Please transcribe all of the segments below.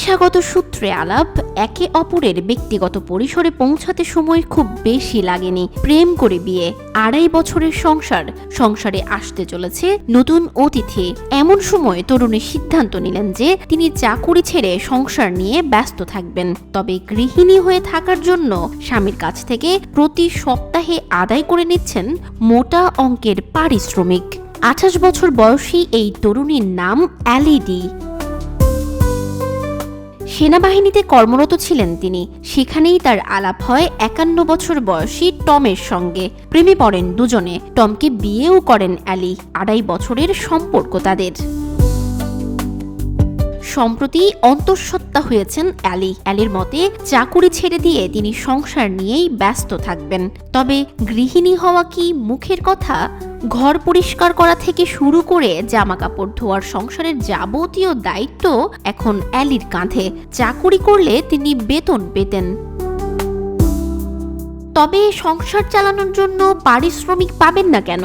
পেশাগত সূত্রে আলাপ, একে অপরের ব্যক্তিগত পরিসরে পৌঁছাতে সময় খুব বেশি লাগেনি। প্রেম করে বিয়ে, 2.5 বছরের সংসারে আসতে চলেছে নতুন অতিথি। এমন সময় তরুণী সিদ্ধান্ত নিলেন যে তিনি চাকুরি ছেড়ে সংসার নিয়ে ব্যস্ত থাকবেন। তবে গৃহিণী হয়ে থাকার জন্য স্বামীর কাছ থেকে প্রতি সপ্তাহে আদায় করে নিচ্ছেন মোটা অঙ্কের পারিশ্রমিক। 28 বছর বয়সী এই তরুণীর নাম অ্যালি ডি। সেনাবাহিনীতে কর্মরত ছিলেন তিনি। সেখানেই তার আলাপ হয় 51 বছর বয়সী টমের সঙ্গে। প্রেমে পড়েন দুজনে। টমকে বিয়েও করেন অ্যালি। 2.5 বছরের সম্পর্ক তাদের। সম্প্রতি অন্তঃসত্ত্বা হয়েছেন অ্যালির মতে চাকুরি ছেড়ে দিয়ে তিনি সংসার নিয়েই ব্যস্ত থাকবেন। তবে গৃহিণী হওয়া কি মুখের কথা? ঘর পরিষ্কার করা থেকে শুরু করে জামা কাপড় ধোয়ার সংসারের যাবতীয় দায়িত্ব এখন অ্যালির কাঁধে। চাকুরি করলে তিনি বেতন পেতেন, তবে সংসার চালানোর জন্য পারিশ্রমিক পাবেন না কেন?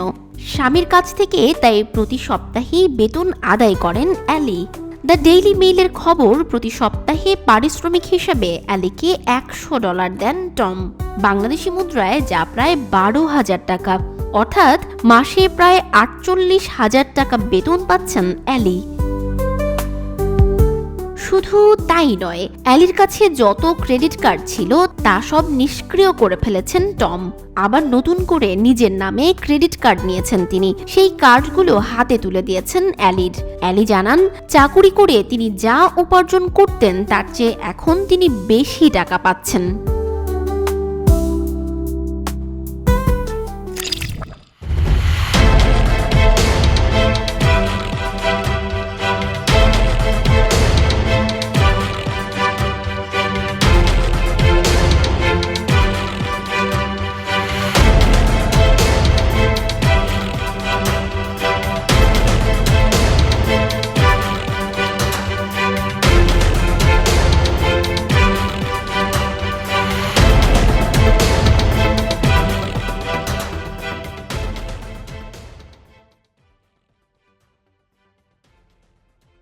স্বামীর কাছ থেকে তাই প্রতি সপ্তাহেই বেতন আদায় করেন অ্যালি। দ্য ডেইলি মেইলের খবর, প্রতি সপ্তাহে পারিশ্রমিক হিসাবে অ্যালিকে $100 দেন টম। বাংলাদেশি মুদ্রায় যা প্রায় 12,000 টাকা, অর্থাৎ মাসে প্রায় 48,000 টাকা বেতন পাচ্ছেন অ্যালি। শুধু তাই নয়, অ্যালির কাছে যত ক্রেডিট কার্ড ছিল তা সব নিষ্ক্রিয় করে ফেলেছেন টম। আবার নতুন করে নিজের নামে ক্রেডিট কার্ড নিয়েছেন তিনি। সেই কার্ডগুলো হাতে তুলে দিয়েছেন অ্যালির। অ্যালি জানান, চাকুরি করে তিনি যা উপার্জন করতেন তার চেয়ে এখন তিনি বেশি টাকা পাচ্ছেন।